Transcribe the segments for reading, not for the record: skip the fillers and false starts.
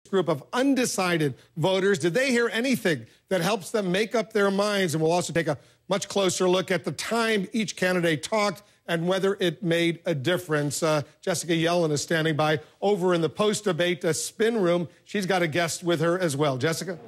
group of undecided voters. Did they hear anything that helps them make up their minds? And we'll also take a much closer look at the time each candidate talked and whether it made a difference. Jessica Yellen is standing by over in the post-debate spin room. She's got a guest with her as well. Jessica?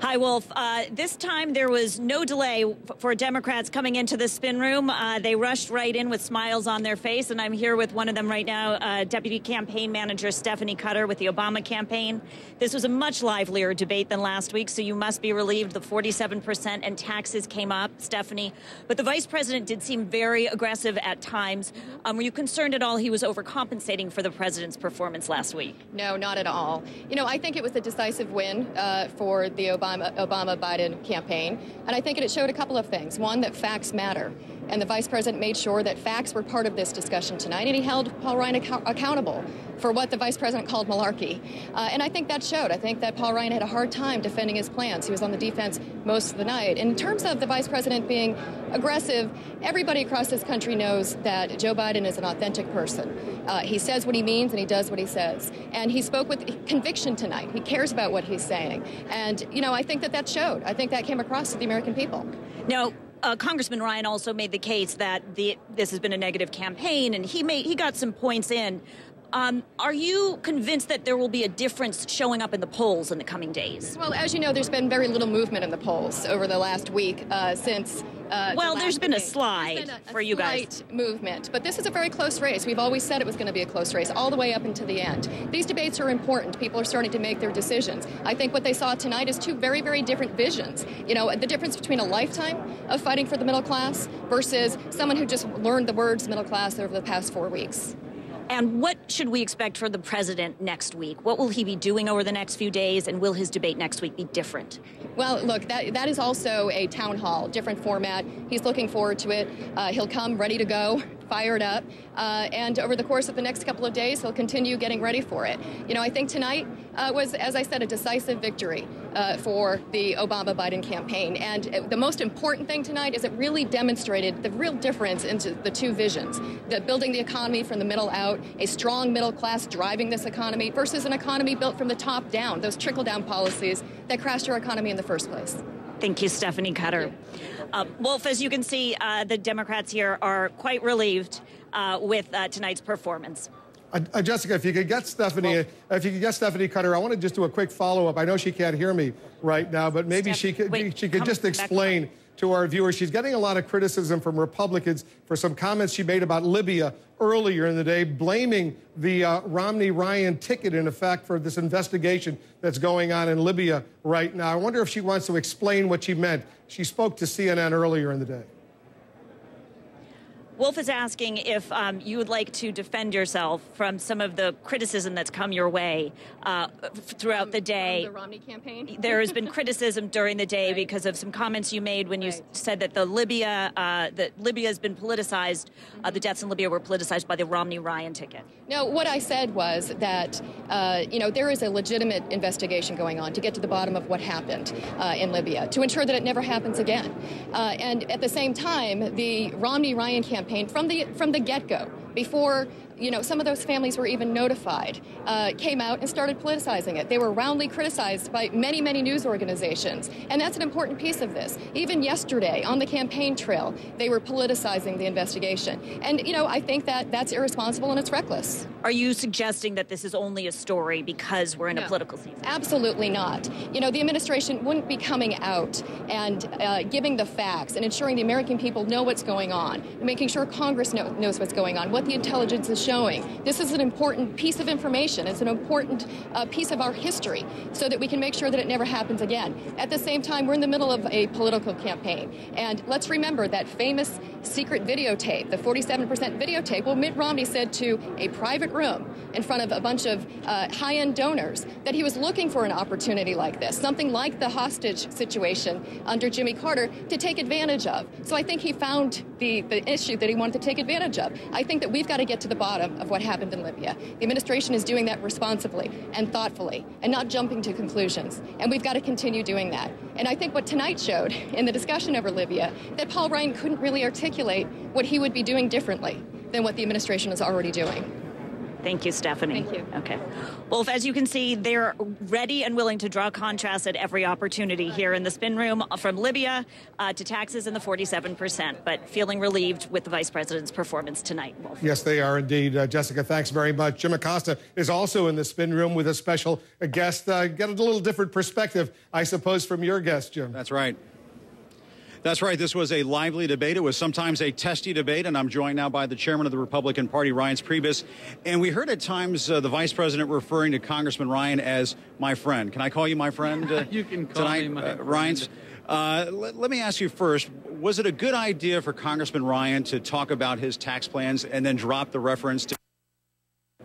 Hi, Wolf. This time there was no delay for Democrats coming into the spin room. They rushed right in with smiles on their face, and I'm here with one of them right now, Deputy Campaign Manager Stephanie Cutter with the Obama campaign. This was a much livelier debate than last week, so you must be relieved the 47% and taxes came up, Stephanie. But the vice president did seem very aggressive at times. Were you concerned at all he was overcompensating for the president's performance last week? No, not at all. You know, I think it was a decisive win for the Obama-Biden campaign. And I think it showed a couple of things. One, that facts matter. And the vice president made sure that facts were part of this discussion tonight. And he held Paul Ryan accountable for what the vice president called malarkey. And I think that showed. I think that Paul Ryan had a hard time defending his plans. He was on the defense most of the night. In terms of the vice president being aggressive, everybody across this country knows that Joe Biden is an authentic person. He says what he means and he does what he says. And he spoke with conviction tonight. He cares about what he's saying. And, you know, I think that showed. I think that came across to the American people. Now, Congressman Ryan also made the case that this has been a negative campaign, and he got some points in. Are you convinced that there will be a difference showing up in the polls in the coming days? Well, as you know, there's been very little movement in the polls over the last week since well, there's been a slide for you guys. Slight movement, but this is a very close race. We've always said it was going to be a close race all the way up into the end. These debates are important. People are starting to make their decisions. I think what they saw tonight is two very, very different visions. You know, the difference between a lifetime of fighting for the middle class versus someone who just learned the words middle class over the past 4 weeks. And what should we expect for the president next week? What will he be doing over the next few days, and will his debate next week be different? Well, look, that is also a town hall, different format. He's looking forward to it. He'll come ready to go, fired up, and over the course of the next couple of days, he'll continue getting ready for it. You know, I think tonight was, as I said, a decisive victory for the Obama-Biden campaign. And the most important thing tonight is it really demonstrated the real difference into the two visions, the building the economy from the middle out, a strong middle class driving this economy versus an economy built from the top down, those trickle-down policies that crashed our economy in the first place. Thank you, Stephanie Cutter. Wolf, as you can see, the Democrats here are quite relieved with tonight's performance. Jessica, if you could get Stephanie Cutter, I want to just do a quick follow-up. I know she can't hear me right now, but maybe she could just explain to our viewers. She's getting a lot of criticism from Republicans for some comments she made about Libya earlier in the day, blaming the Romney-Ryan ticket, in effect, for this investigation that's going on in Libya right now. I wonder if she wants to explain what she meant. She spoke to CNN earlier in the day. Wolf is asking if you would like to defend yourself from some of the criticism that's come your way throughout the day. From the Romney campaign? There has been criticism during the day because of some comments you made when you said that Libya has been politicized. The deaths in Libya were politicized by the Romney-Ryan ticket. No, what I said was that, you know, there is a legitimate investigation going on to get to the bottom of what happened in Libya, to ensure that it never happens again. And at the same time, the Romney-Ryan campaign, from the get-go, before, you know, some of those families were even notified, came out and started politicizing it. They were roundly criticized by many, many news organizations. And that's an important piece of this. Even yesterday, on the campaign trail, they were politicizing the investigation. And, you know, I think that that's irresponsible and it's reckless. Are you suggesting that this is only a story because we're in a political season? Absolutely not. You know, the administration wouldn't be coming out and giving the facts and ensuring the American people know what's going on, and making sure Congress knows what's going on, what the intelligence is showing. This is an important piece of information. It's an important piece of our history so that we can make sure that it never happens again. At the same time, we're in the middle of a political campaign. And let's remember that famous secret videotape, the 47% videotape. Well, Mitt Romney said to a private room in front of a bunch of high-end donors that he was looking for an opportunity like this, something like the hostage situation under Jimmy Carter, to take advantage of. So I think he found the issue that he wanted to take advantage of. I think that we've got to get to the bottom of what happened in Libya. The administration is doing that responsibly and thoughtfully and not jumping to conclusions. And we've got to continue doing that. And I think what tonight showed in the discussion over Libya, that Paul Ryan couldn't really articulate what he would be doing differently than what the administration is already doing. Thank you, Stephanie. Thank you. Okay. Wolf, as you can see, they're ready and willing to draw contrast at every opportunity here in the spin room, from Libya to taxes and the 47%, but feeling relieved with the vice president's performance tonight, Wolf. Yes, they are indeed. Jessica, thanks very much. Jim Acosta is also in the spin room with a special guest. Get a little different perspective, I suppose, from your guest, Jim. That's right. That's right. This was a lively debate. It was sometimes a testy debate, and I'm joined now by the chairman of the Republican Party, Reince Priebus. And we heard at times the vice president referring to Congressman Ryan as my friend. Can I call you my friend you can call tonight, me my friend. Reince? Let me ask you first, was it a good idea for Congressman Ryan to talk about his tax plans and then drop the reference to...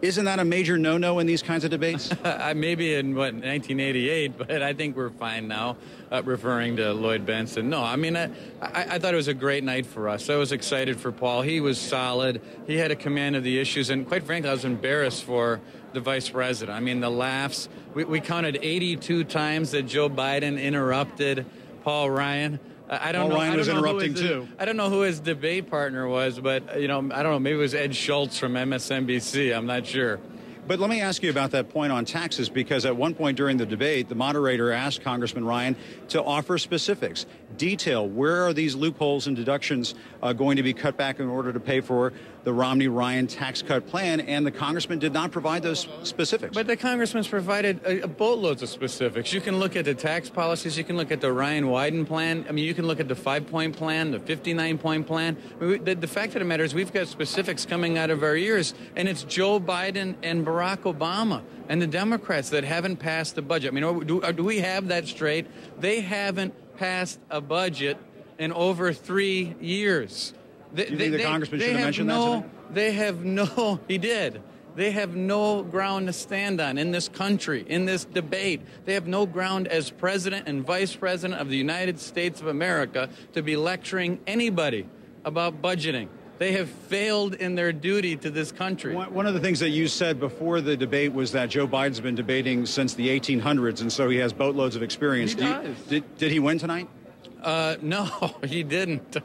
Isn't that a major no-no in these kinds of debates? Maybe in, 1988, but I think we're fine now, referring to Lloyd Benson. No, I mean, I thought it was a great night for us. I was excited for Paul. He was solid. He had a command of the issues, and quite frankly, I was embarrassed for the vice president. I mean, the laughs. We counted 82 times that Joe Biden interrupted Paul Ryan. I don't know. Ryan was interrupting too. I don't know who his debate partner was, but I don't know. Maybe it was Ed Schultz from MSNBC. I'm not sure. But let me ask you about that point on taxes, because at one point during the debate, the moderator asked Congressman Ryan to offer specifics, detail where are these loopholes and deductions going to be cut back in order to pay for the Romney-Ryan tax cut plan, and the congressman did not provide those specifics. But the congressman's provided boatloads of specifics. You can look at the tax policies. You can look at the Ryan-Wyden plan. I mean, you can look at the 5-point plan, the 59-point plan. I mean, the fact of the matter is we've got specifics coming out of our ears, and it's Joe Biden and Barack Obama and the Democrats that haven't passed the budget. I mean, do we have that straight? They haven't passed a budget in over 3 years. Do you think the congressman should have mentioned that tonight? They have no, he did. They have no ground to stand on in this country, in this debate. They have no ground as president and vice president of the United States of America to be lecturing anybody about budgeting. They have failed in their duty to this country. One of the things that you said before the debate was that Joe Biden's been debating since the 1800s, and so he has boatloads of experience. He does. Did he win tonight? No, he didn't.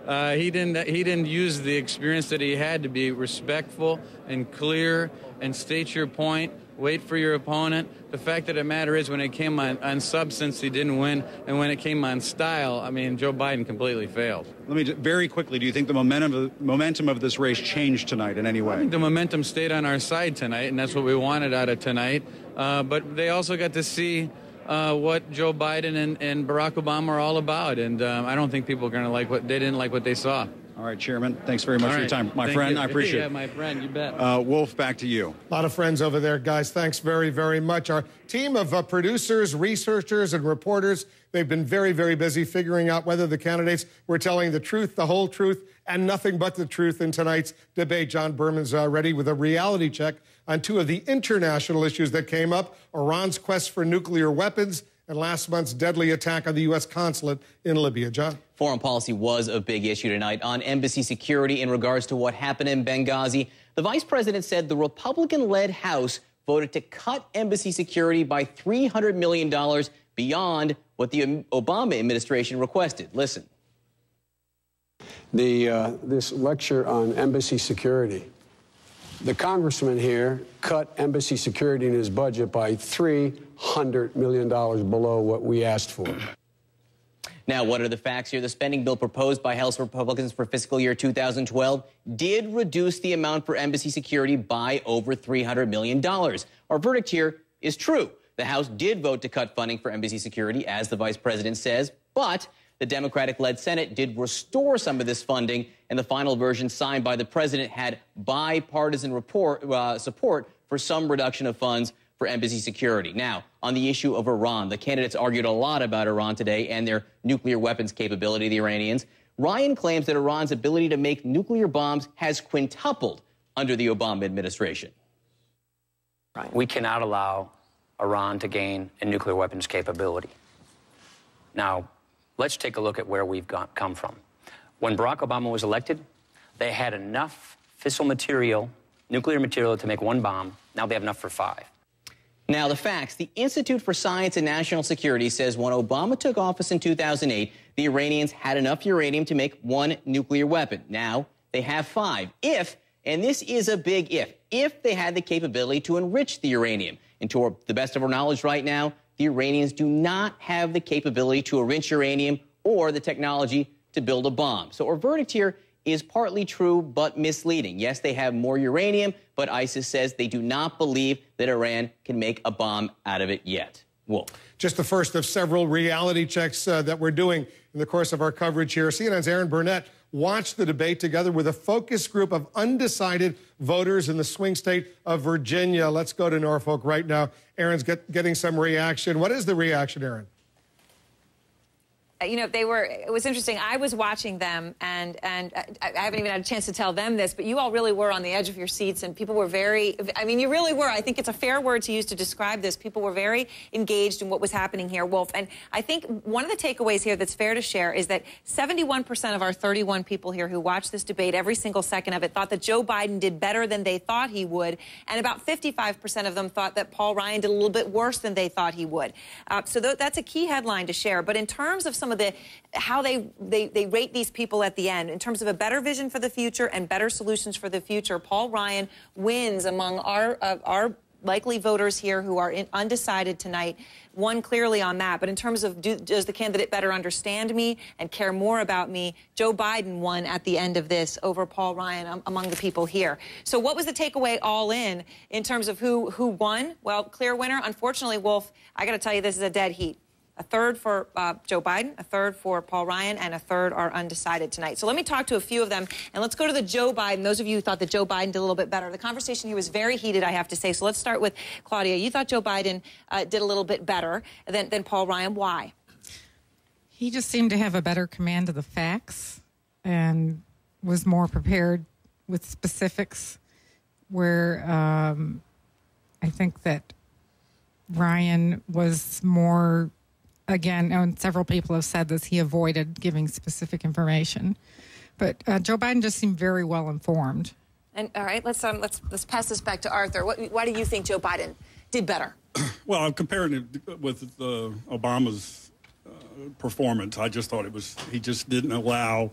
He didn't use the experience that he had to be respectful and clear and state your point, wait for your opponent. The fact of the matter is, when it came on substance, he didn't win, and when it came on style, I mean, Joe Biden completely failed. Let me just, very quickly, do you think the momentum of this race changed tonight in any way? I think the momentum stayed on our side tonight, and that's what we wanted out of tonight. But they also got to see what Joe Biden and Barack Obama are all about, and I don't think people are going to like what they didn't like what they saw. All right, Chairman, thanks very much for your time. My friend, I appreciate it. Yeah, my friend, you bet. Wolf, back to you. A lot of friends over there, guys. Thanks very, very much. Our team of producers, researchers, and reporters, they've been very, very busy figuring out whether the candidates were telling the truth, the whole truth, and nothing but the truth in tonight's debate. John Berman's ready with a reality check on two of the international issues that came up: Iran's quest for nuclear weapons and last month's deadly attack on the U.S. consulate in Libya. John? Foreign policy was a big issue tonight. On embassy security in regards to what happened in Benghazi, the vice president said the Republican-led House voted to cut embassy security by $300 million beyond what the Obama administration requested. Listen. This lecture on embassy security. The congressman here cut embassy security in his budget by $300 million below what we asked for. Now, what are the facts here? The spending bill proposed by House Republicans for fiscal year 2012 did reduce the amount for embassy security by over $300 million. Our verdict here is true. The House did vote to cut funding for embassy security, as the vice president says, but the Democratic-led Senate did restore some of this funding, and the final version signed by the president had bipartisan support for some reduction of funds for embassy security. Now, on the issue of Iran, the candidates argued a lot about Iran today and their nuclear weapons capability, the Iranians. Ryan claims that Iran's ability to make nuclear bombs has quintupled under the Obama administration. We cannot allow Iran to gain a nuclear weapons capability. Now, let's take a look at where we've come from. When Barack Obama was elected, they had enough fissile material, nuclear material, to make one bomb. Now they have enough for 5. Now, the facts. The Institute for Science and National Security says when Obama took office in 2008, the Iranians had enough uranium to make 1 nuclear weapon. Now, they have 5. If And this is a big if they had the capability to enrich the uranium. And to the best of our knowledge right now, the Iranians do not have the capability to enrich uranium or the technology to build a bomb. So our verdict here is partly true but misleading. Yes, they have more uranium, but ISIS says they do not believe that Iran can make a bomb out of it yet. Wolf. Just the first of several reality checks that we're doing in the course of our coverage here. CNN's Aaron Burnett watched the debate together with a focus group of undecided voters in the swing state of Virginia. Let's go to Norfolk right now. Aaron's getting some reaction. What is the reaction, Aaron? You know, it was interesting. I was watching them, and I haven't even had a chance to tell them this, but you all really were on the edge of your seats, and people were very, I mean, you really were. I think it's a fair word to use to describe this. People were very engaged in what was happening here, Wolf. And I think one of the takeaways here that's fair to share is that 71% of our 31 people here who watched this debate, every single second of it, thought that Joe Biden did better than they thought he would, and about 55% of them thought that Paul Ryan did a little bit worse than they thought he would. So that's a key headline to share. But in terms of some of how they rate these people at the end, in terms of a better vision for the future and better solutions for the future, Paul Ryan wins among our likely voters here who are undecided tonight, won clearly on that. But in terms of does the candidate better understand me and care more about me, Joe Biden won at the end of this over Paul Ryan among the people here. So what was the takeaway all in terms of who won? Well, clear winner. Unfortunately, Wolf, I got to tell you, this is a dead heat. A third for Joe Biden, a third for Paul Ryan, and a third are undecided tonight. So let me talk to a few of them, and let's go to the Joe Biden. Those of you who thought that Joe Biden did a little bit better. The conversation here was very heated, I have to say. So let's start with Claudia. You thought Joe Biden did a little bit better than Paul Ryan. Why? He just seemed to have a better command of the facts and was more prepared with specifics, where I think that Ryan was more... Again, and several people have said this, he avoided giving specific information. But Joe Biden just seemed very well informed. And all right, let's pass this back to Arthur. Why do you think Joe Biden did better? Well, I'm comparing it with Obama's performance. I just thought he just didn't allow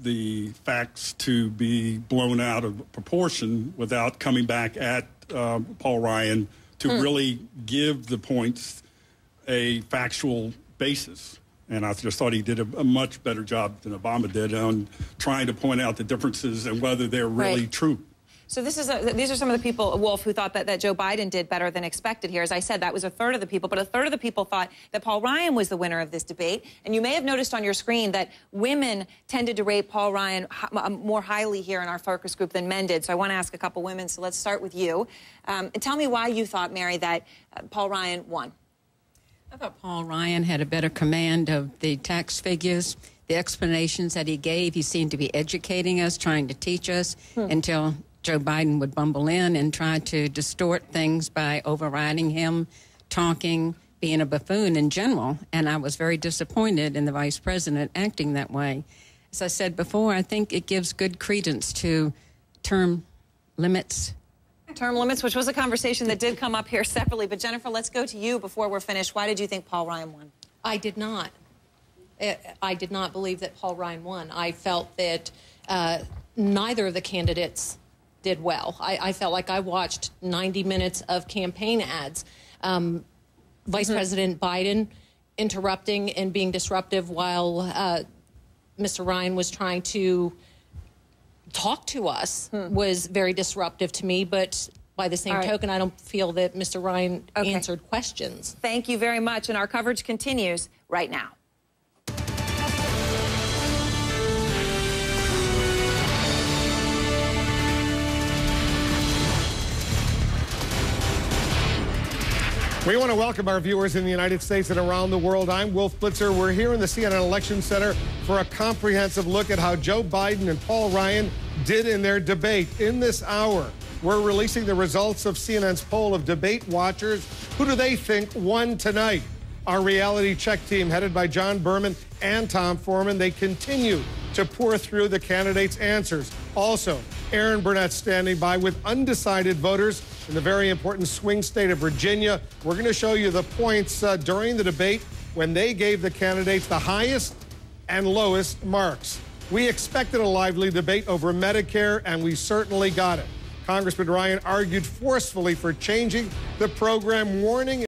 the facts to be blown out of proportion without coming back at Paul Ryan to really give the points a factual basis. And I just thought he did a much better job than Obama did on trying to point out the differences and whether they're really true. So these are some of the people, Wolf, who thought that Joe Biden did better than expected here. As I said, that was a third of the people, but a third of the people thought that Paul Ryan was the winner of this debate. And you may have noticed on your screen that women tended to rate Paul Ryan more highly here in our focus group than men did. So I want to ask a couple women. So let's start with you. Tell me why you thought, Mary, that Paul Ryan won. I thought Paul Ryan had a better command of the tax figures, the explanations that he gave. He seemed to be educating us, trying to teach us, until Joe Biden would bumble in and try to distort things by overriding him, talking, being a buffoon in general. And I was very disappointed in the vice president acting that way. As I said before, I think it gives good credence to term limits. Term limits, which was a conversation that did come up here separately. But Jennifer, let's go to you before we're finished. Why did you think Paul Ryan won? I did not. I did not believe that Paul Ryan won. I felt that neither of the candidates did well. I felt like I watched 90 minutes of campaign ads. Vice President Biden interrupting and being disruptive while Mr. Ryan was trying to talk to us was very disruptive to me, but by the same token, I don't feel that Mr. Ryan answered questions. Thank you very much, and our coverage continues right now. We want to welcome our viewers in the United States and around the world. I'm Wolf Blitzer. We're here in the CNN Election Center for a comprehensive look at how Joe Biden and Paul Ryan did in their debate. In this hour, we're releasing the results of CNN's poll of debate watchers. Who do they think won tonight? Our reality check team, headed by John Berman and Tom Foreman, they continue to pour through the candidates' answers. Also, Aaron Burnett standing by with undecided voters in the very important swing state of Virginia. We're going to show you the points during the debate when they gave the candidates the highest and lowest marks. We expected a lively debate over Medicare, and we certainly got it. Congressman Ryan argued forcefully for changing the program, warning